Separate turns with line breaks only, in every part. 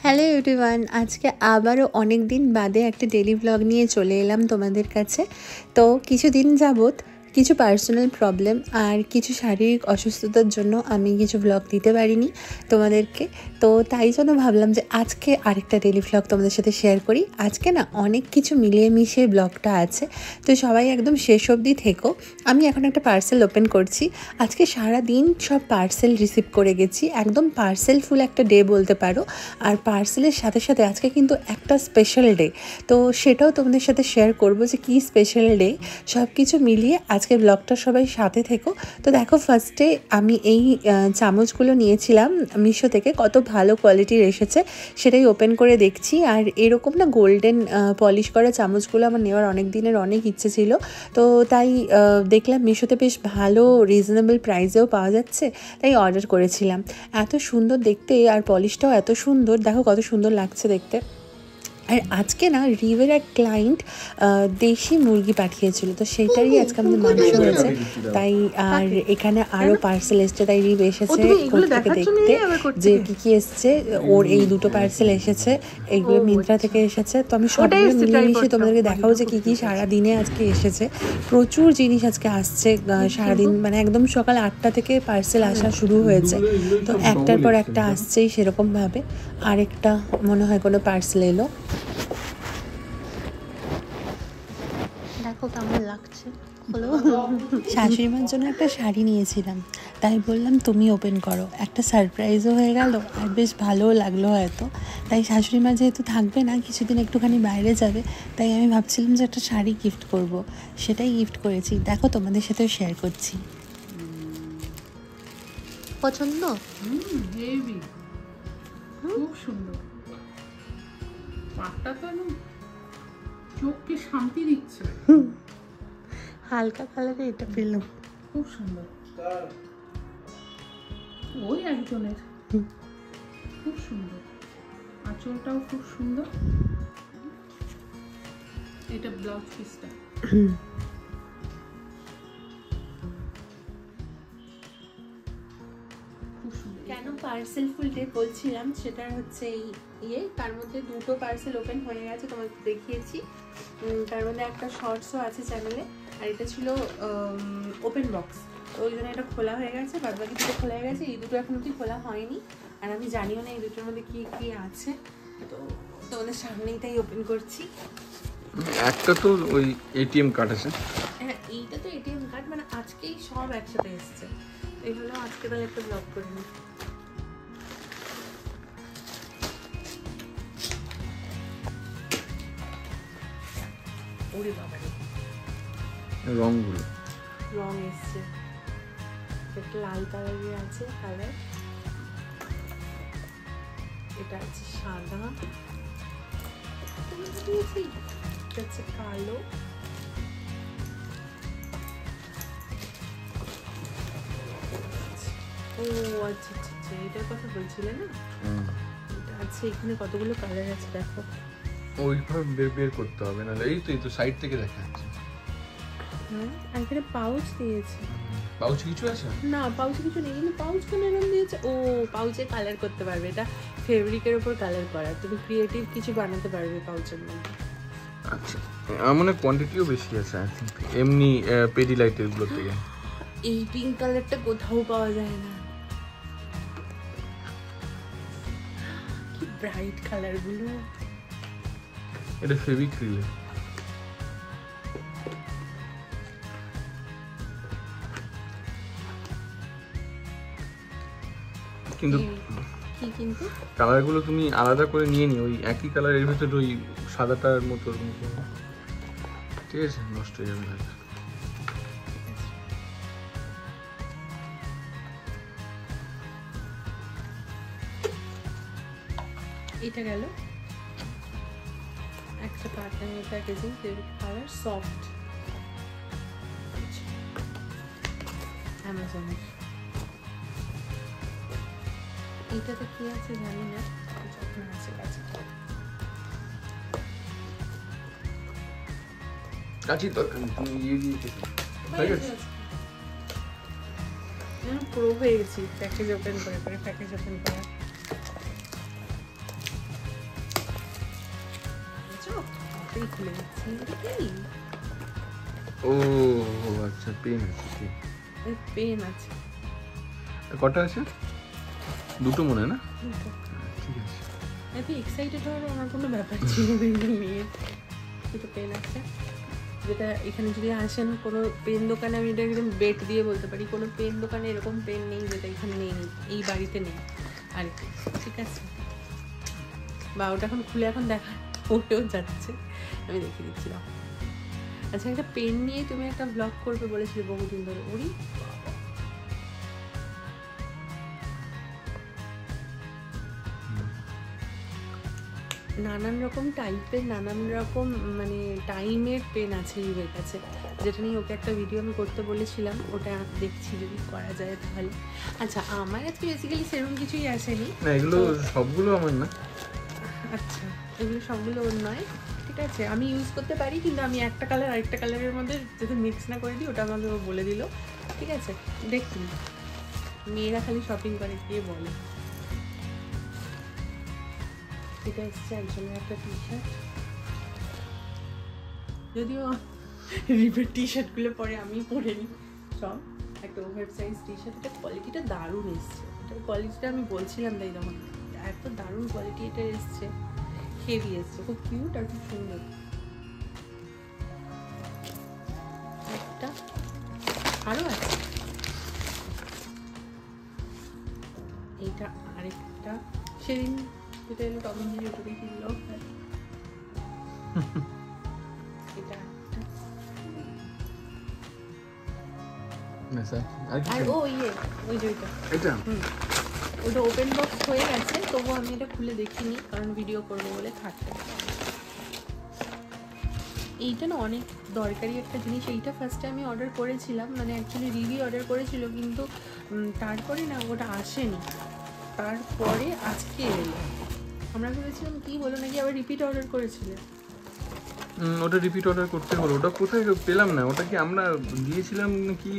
Hello everyone, আজকে আবারও অনেক দিন বাদে একটা ডেলি ব্লগ নিয়ে চলে এলাম তোমাদের কাছে। তো কিছুদিন যাবত কিছু পার্সোনাল প্রবলেম আর কিছু শারীরিক অসুস্থতার জন্য আমি কিছু ব্লগ দিতে পারিনি তোমাদেরকে। তো তাই জন্য ভাবলাম যে আজকে আরেকটা ডেলি ব্লগ তোমাদের সাথে শেয়ার করি। আজকে না অনেক কিছু মিলিয়ে মিশিয়ে ব্লগটা আছে, তো সবাই একদম শেষ অবধি থেকো। আমি এখন একটা পার্সেল ওপেন করছি। আজকে সারা দিন সব পার্সেল রিসিভ করে গেছি, একদম পার্সেল ফুল একটা ডে বলতে পারো। আর পার্সেলের সাথে সাথে আজকে কিন্তু একটা স্পেশাল ডে, তো সেটাও তোমাদের সাথে শেয়ার করব যে কী স্পেশাল ডে। সব কিছু মিলিয়ে আজকে ব্লগটা সবাই সাথে থেকো। তো দেখো, ফার্স্টে আমি এই চামচগুলো নিয়েছিলাম মিশো থেকে, কত ভালো কোয়ালিটির এসেছে সেটাই ওপেন করে দেখছি। আর এরকম না গোল্ডেন পলিশ করা চামচগুলো আমার নেওয়ার অনেক দিনের অনেক ইচ্ছে ছিল, তো তাই দেখলাম মিশোতে বেশ ভালো রিজনেবল প্রাইসেও পাওয়া যাচ্ছে, তাই অর্ডার করেছিলাম। এত সুন্দর দেখতে আর পলিশটাও এত সুন্দর, দেখো কত সুন্দর লাগছে দেখতে। আর আজকে না রিভের এক ক্লায়েন্ট দেশি মুরগি পাঠিয়েছিল, তো সেটারই আজকে আমাদের মাংস হয়েছে। তাই আর এখানে আরও পার্সেল এসছে, তাই রিভ এসেছে থেকে দেখতে যে কী কী এসছে। ওর এই দুটো পার্সেল এসেছে, এইগুলো মিন্ত্রা থেকে এসেছে। তো আমি সবগুলো মিলিয়ে মিশিয়ে তোমাদেরকে দেখাবো যে কী কী সারাদিনে আজকে এসেছে। প্রচুর জিনিস আজকে আসছে সারাদিন, মানে একদম সকাল 8টা থেকে পার্সেল আসা শুরু হয়েছে, তো একটার পর একটা আসছেই সেরকমভাবে। আরেকটা মনে হয় কোনো পার্সেল এলো, দেখো কেমন লাগছে। হলো শাশুড়ি মার জন্য একটা শাড়ি নিয়েছিলাম, তাই বললাম তুমি ওপেন করো। একটা সারপ্রাইজও হয়ে গেল আর বেশ ভালোও লাগলো হয়তো। তাই শাশুড়ি মা যেহেতু থাকবে না, কিছুদিন একটুখানি বাইরে যাবে, তাই আমি ভাবছিলাম যে একটা শাড়ি গিফট করব, সেটাই গিফট করেছি। দেখো তোমাদের সাথেও শেয়ার করছি। পছন্দ?
হেভি, খুব সুন্দর। পাটটা তো চোখকে শান্তি দিচ্ছে।
হালকা কালারে এটা পেলাম,
খুব সুন্দর। ওই একজনের, খুব সুন্দর। আঁচলটাও খুব সুন্দর। এটা ব্লাউজ পিসটা
কেন পার্সেল ফুল ডে বলছিলাম, সেটা হচ্ছে এই তার মধ্যে দুটো পার্সেল ওপেন হয়ে গেছে, তোমাকে দেখিয়েছি। তার মধ্যে একটা শর্টসও আছে চ্যানেলে, আর এটা ছিল ওপেন বক্স, তো ওই জন্য এটা খোলা হয়ে গেছে। বাদ বাকি দুটো খোলা হয়ে গেছে, এই দুটো এখন অবধি খোলা হয়নি, আর আমি জানিও না এই দুটোর মধ্যে কি কি আছে। তো তোমাদের সামনেই তাই ওপেন করছি।
একটা তো ওই এটিএম কার্ড আছে।
হ্যাঁ, এইটা তো এটিএম কার্ড, মানে আজকেই সব একসাথে এসছে। এই হলো আজকে তাহলে একটা ব্লগ করে নিই। ওরে বাবা,
রংগুলো
রং এসছে, একটা লাল কালারের আছে কালার, এটা আছে সাদা, এটা হচ্ছে কালো, ও আচ্ছা আচ্ছা আচ্ছা, এটার কথা বলছিলে না। এটা আছে, এখানে কতগুলো কালার আছে দেখো।
ওইভাবে বের করতে হবে না, এই তো সাইড থেকে দেখা যাচ্ছে।
হ্যাঁ, আর এখানে পাউচ দিয়েছে।
পাউচে কিছু আছে
না, পাউচে কিছু নেই, কিন্তু পাউচ কেন এরকম দিয়েছে? ও, পাউচে কালার করতে পারবে, এটা ফেব্রিকের উপর কালার করা, তুমি ক্রিয়েটিভ কিছু বানাতে পারবে পাউচের মধ্যে।
আচ্ছা, আমার মনে কোয়ান্টিটিও বেশি আছে আই থিংক, এমনি পেডি লাইটের গুলো থেকে।
এই পিঙ্ক কালারটা কোথাও পাওয়া যায় না, কি ব্রাইট কালার গুলো।
এটা ফেভিক্রিল, কিন্তু
কিন্তু
কালারগুলো তুমি আলাদা করে নিয়ে নিও। ওই একই কালারের ভিতরে ওই সাদাটার মতো, ঠিক আছে, নষ্ট হয়ে যাবে না।
এটা গেল একটা পার্টনার প্যাকেজিং, কালার সফট, অ্যামাজনের। এইটাতে কি আছে জানি না, যখন আছে কাছে
কাঁচি দরকার তুমি ইয়ে দিয়েছো, ঠিক আছে।
প্রো হয়ে গেছি প্যাকেজ ওপেন করে প্যাকেজ ওপেন করা।
এই খুলে যাচ্ছে, এটা কি?
ও আচ্ছা, পেন আছে কি?
এই পেন আছে
কটা আছে? দুটো মনে হয় না?
দুটো।
ঠিক আছে।
এত এক্সাইটেড হওয়ার আমার কোনো ব্যাপার ছিল না এটা নিয়ে। দুটো পেন আছে, যেটা এখানে যদি আসেন কোনো পেন দোকানে, আমি এটা একদম বেট দিয়ে বলতে পারি কোনো পেন দোকানে এরকম পেন নেই যেটা এখানে নেই, এই বাড়িতে নেই আর কি। ঠিক আছে, বা ওটা এখন খুলে এখন দেখা ওটেও যাচ্ছে, আমি দেখিয়ে দিচ্ছিলাম। আচ্ছা, একটা পেন নিয়ে তুমি একটা ব্লগ করবে বলেছিলে বহুদিন ধরে, ওরি নানান রকম টাইপের, নানান রকম মানে টাইমের পেন আছে ইউর কাছে, যেটা নিয়ে ওকে একটা ভিডিও আমি করতে বলেছিলাম, ওটা দেখছি যদি করা যায় তাহলে। আচ্ছা, আমার আজকে বেসিক্যালি সেরকম কিছুই আসেনি
না, এগুলো সবগুলো আমার না।
আচ্ছা, এগুলো সবগুলো ওর নয়, ঠিক আছে। আমি ইউজ করতে পারি, কিন্তু আমি একটা কালার আরেকটা কালারের মধ্যে যাতে মিক্স না করে দিই, ওটা আমাকে ও বলে দিল। ঠিক আছে, দেখুন মেয়েরা খালি শপিং করে কে বলে। এটা এসছে একজনের একটা টি শার্ট, যদিও রিপের টি শার্টগুলো পরে আমি পরে নিই সব। একটা ওভার সাইজ টি শার্ট, এটা কোয়ালিটিটা দারুণ এসছে, এটার কোয়ালিটিটা আমি বলছিলাম তাই তখন, এত দারুণ কোয়ালিটি এটা এসছে, হেভি এসছে, খুব কিউট আর খুব সুন্দর। একটা আরও আছে, এইটা আরেকটা, সেদিন যেটা এলো তখন দিয়ে ওটাকে কিনলো। এটা একটা, আর ও ইয়ে ওই যে ওইটা, ওটা ওপেন বক্স হয়ে গেছে, তবুও আমি এটা খুলে দেখিনি কারণ ভিডিও করবো বলে থাকতে। এইটা না অনেক দরকারি একটা জিনিস, এইটা ফার্স্টে আমি অর্ডার করেছিলাম, মানে অ্যাকচুয়ালি রিভি অর্ডার করেছিল, কিন্তু তারপরে না ওটা আসেনি, তারপরে আজকে এলো। আমরা ভেবেছিলাম কি বলো নাকি আবার রিপিট অর্ডার করেছিলে।
ওটা রিপিট অর্ডার করতে হলো, ওটা কোথায় পেলাম না, ওটা কি আমরা দিয়েছিলাম নাকি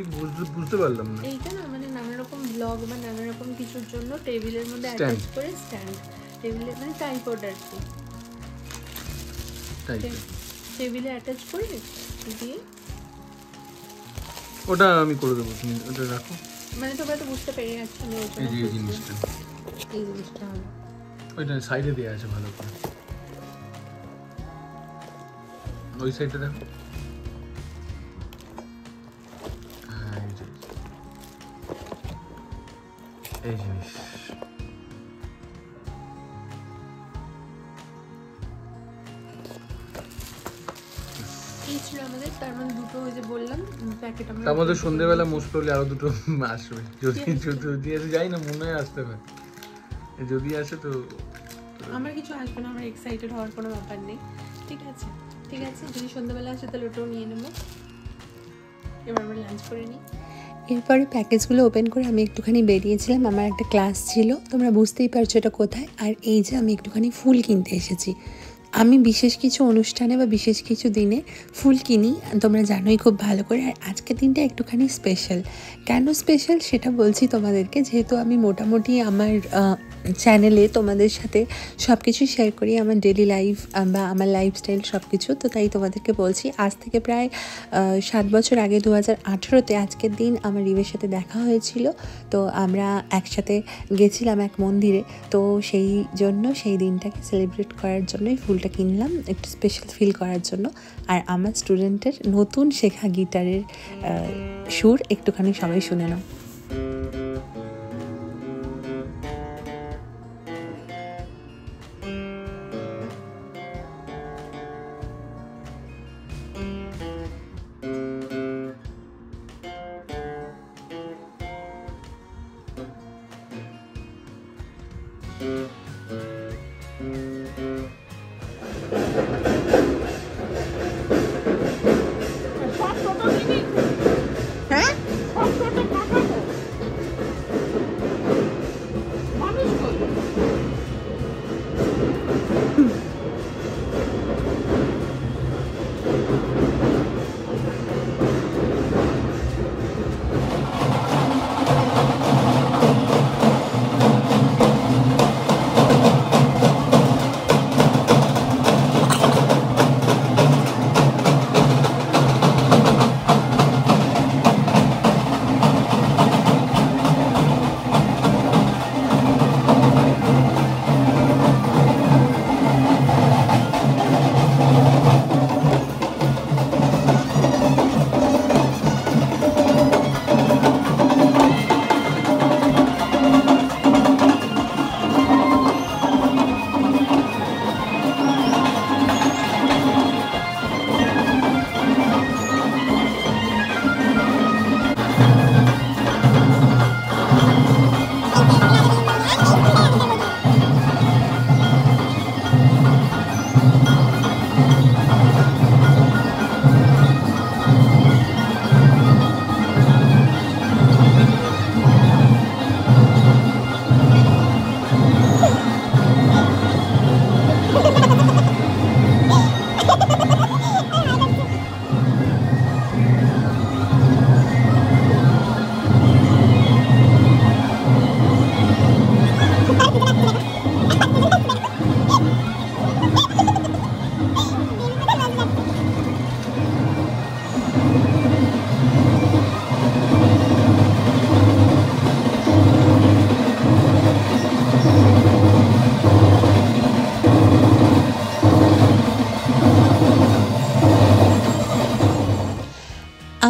বুঝতে পারলাম না।
এইটা না মানে নানা রকম ব্লগ বা নানা রকম কিছুর জন্য টেবিলের মধ্যে
Stand.
অ্যাটাচ করে স্ট্যান্ড, টেবিলে মানে ট্রাইপড আর কি, টেবিলে অ্যাটাচ করে দিয়ে
ওটা আমি করে দেবো, তুমি ওটা রাখো।
মানে তোমরা তো বুঝতে পেরে যাচ্ছ আমি ওই জন্য
এই জিনিসটা,
এই জিনিসটা হবে।
ওইটা সাইডে দেওয়া আছে ভালো করে, ওই সাইডে দেখো। হ্যাঁ, এই জিনিস
এই ছিল আমাদের, তার মানে দুটো ওই যে বললাম প্যাকেট আমরা,
তার মধ্যে সন্ধ্যেবেলা মোস্ট প্রবলি আরো দুটো আসবে, যদি আসে, যাই না, মনে হয় আসতে পারে, যদি আসে তো।
আমার কিছু আসবে না, আমার এক্সাইটেড হওয়ার কোনো ব্যাপার নেই। ঠিক আছে, ঠিক আছে, যদি সন্ধ্যাবেলা আসে তাহলে ওটাও নিয়ে নেবো। এবার আমরা লাঞ্চ করে নিই।
এরপরে প্যাকেজগুলো ওপেন করে আমি একটুখানি বেরিয়েছিলাম, আমার একটা ক্লাস ছিল, তোমরা বুঝতেই পারছো এটা কোথায়। আর এই যে আমি একটুখানি ফুল কিনতে এসেছি। আমি বিশেষ কিছু অনুষ্ঠানে বা বিশেষ কিছু দিনে ফুল কিনি, তোমরা জানোই খুব ভালো করে। আর আজকের দিনটা একটুখানি স্পেশাল। কেন স্পেশাল সেটা বলছি তোমাদেরকে, যেহেতু আমি মোটামুটি আমার চ্যানেলে তোমাদের সাথে সব কিছু শেয়ার করি, আমার ডেলি লাইফ বা আমার লাইফস্টাইল সব কিছু, তো তাই তোমাদেরকে বলছি। আজ থেকে প্রায় 7 বছর আগে 2018-তে আজকের দিন আমার রিভের সাথে দেখা হয়েছিল। তো আমরা একসাথে গেছিলাম এক মন্দিরে, তো সেই জন্য সেই দিনটাকে সেলিব্রেট করার জন্যই ফুলটা কিনলাম, একটু স্পেশাল ফিল করার জন্য। আর আমার স্টুডেন্টের নতুন শেখা গিটারের সুর একটুখানি সবাই শুনে নাও। হ্যাঁ,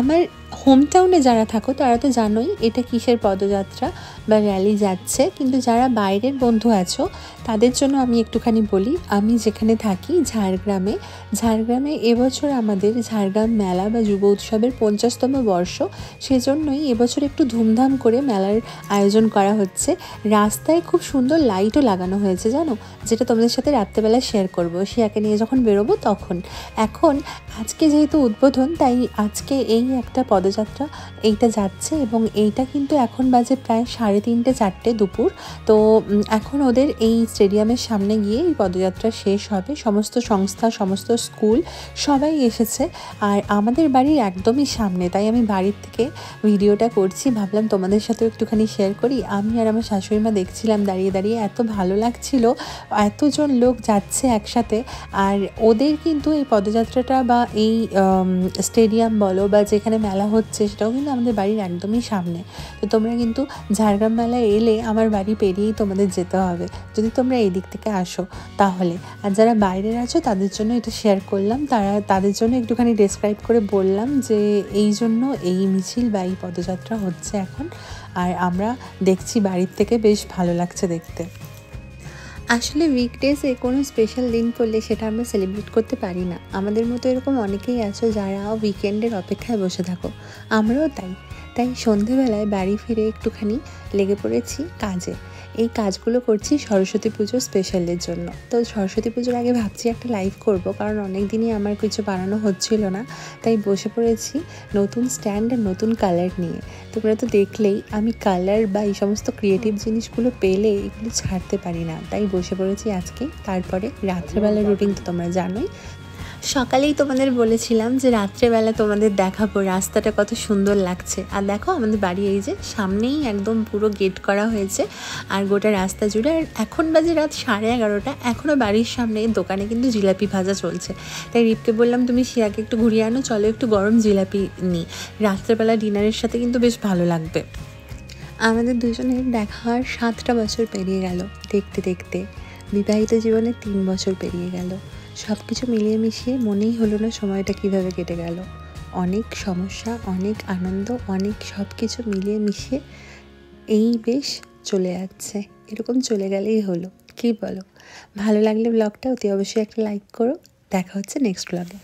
আমার হোম টাউনে যারা থাকো তারা তো জানোই এটা কিসের পদযাত্রা বা র্যালি যাচ্ছে, কিন্তু যারা বাইরের বন্ধু আছো তাদের জন্য আমি একটুখানি বলি। আমি যেখানে থাকি ঝাড়গ্রামে এবছর আমাদের ঝাড়গ্রাম মেলা বা যুব উৎসবের 50তম বর্ষ, সেজন্যই এবছর একটু ধুমধাম করে মেলার আয়োজন করা হচ্ছে। রাস্তায় খুব সুন্দর লাইটও লাগানো হয়েছে জানো, যেটা তোমাদের সাথে রাত্রেবেলা শেয়ার করবো শিয়াকে নিয়ে যখন বেরোবো তখন। এখন আজকে যেহেতু উদ্বোধন, তাই আজকে এই একটা পদযাত্রা এইটা যাচ্ছে, এবং এইটা কিন্তু এখন বাজে প্রায় 3:30 4টে দুপুর। তো এখন ওদের এই স্টেডিয়ামের সামনে গিয়ে এই পদযাত্রা শেষ হবে। সমস্ত সংস্থা, সমস্ত স্কুল সবাই এসেছে, আর আমাদের বাড়ির একদমই সামনে, তাই আমি বাড়ির থেকে ভিডিওটা করছি। ভাবলাম তোমাদের সাথেও একটুখানি শেয়ার করি। আমি আর আমার শাশুড়ি মা দেখছিলাম দাঁড়িয়ে দাঁড়িয়ে, এত ভালো লাগছিল, এতজন লোক যাচ্ছে একসাথে। আর ওদের কিন্তু এই পদযাত্রাটা বা এই স্টেডিয়াম বলো বা যেখানে মেলা হচ্ছে সেটাও কিন্তু আমাদের বাড়ির একদমই সামনে। তো তোমরা কিন্তু ঝাড়গ্রাম মেলায় এলে আমার বাড়ি পেরিয়েই তোমাদের যেতে হবে যদি তোমরা এই দিক থেকে আসো তাহলে। আর যারা বাইরের আছো তাদের জন্য এটা শেয়ার করলাম, তাদের জন্য একটুখানি ডেসক্রাইব করে বললাম যে এই জন্য এই মিছিল বা এই পদযাত্রা হচ্ছে এখন। আর আমরা দেখছি বাড়ির থেকে, বেশ ভালো লাগছে দেখতে। আসলে উইকডেজে কোনো স্পেশাল দিন পড়লে সেটা আমরা সেলিব্রেট করতে পারি না। আমাদের মতো এরকম অনেকেই আছো যারা উইকেন্ডের অপেক্ষায় বসে থাকো, আমরাও তাই সন্ধেবেলায় বাড়ি ফিরে একটুখানি লেগে পড়েছি কাজে। এই কাজগুলো করছি সরস্বতী পুজো স্পেশালের জন্য। তো সরস্বতী পুজোর আগে ভাবছি একটা লাইভ করব, কারণ অনেক দিনই আমার কিছু বানানো হচ্ছিল না, তাই বসে পড়েছি নতুন স্ট্যান্ড আর নতুন কালার নিয়ে। তোমরা তো দেখলেই আমি কালার বা এই সমস্ত ক্রিয়েটিভ জিনিসগুলো পেলে এগুলো ছাড়তে পারি না, তাই বসে পড়েছি আজকে। তারপরে রাত্রেবেলার রুটিন তো তোমরা জানোই। সকালেই তোমাদের বলেছিলাম যে রাত্রেবেলা তোমাদের দেখাবো রাস্তাটা কত সুন্দর লাগছে। আর দেখো আমাদের বাড়ি এই যে সামনেই একদম পুরো গেট করা হয়েছে, আর গোটা রাস্তা জুড়ে। আর এখন বাজে রাত 11:30, এখনও বাড়ির সামনে দোকানে কিন্তু জিলাপি ভাজা চলছে। তাই রিপকে বললাম তুমি শিয়াকে একটু ঘুরিয়ে আনো, চলো একটু গরম জিলাপি নিই, রাত্রেবেলা ডিনারের সাথে কিন্তু বেশ ভালো লাগবে। আমাদের দুজনের দেখার 7টা বছর পেরিয়ে গেল দেখতে দেখতে। বিবাহিত জীবনে 3 বছর পেরিয়ে গেল। সব কিছু মিলিয়ে মিশিয়ে মনেই হলো না সময়টা কিভাবে কেটে গেল। অনেক সমস্যা, অনেক আনন্দ, অনেক সব কিছু মিলিয়ে মিশিয়ে এই বেশ চলে যাচ্ছে। এরকম চলে গেলেই হলো, কী বলো? ভালো লাগলে ব্লগটা অতি অবশ্যই একটা লাইক করো। দেখা হচ্ছে নেক্সট ব্লগে।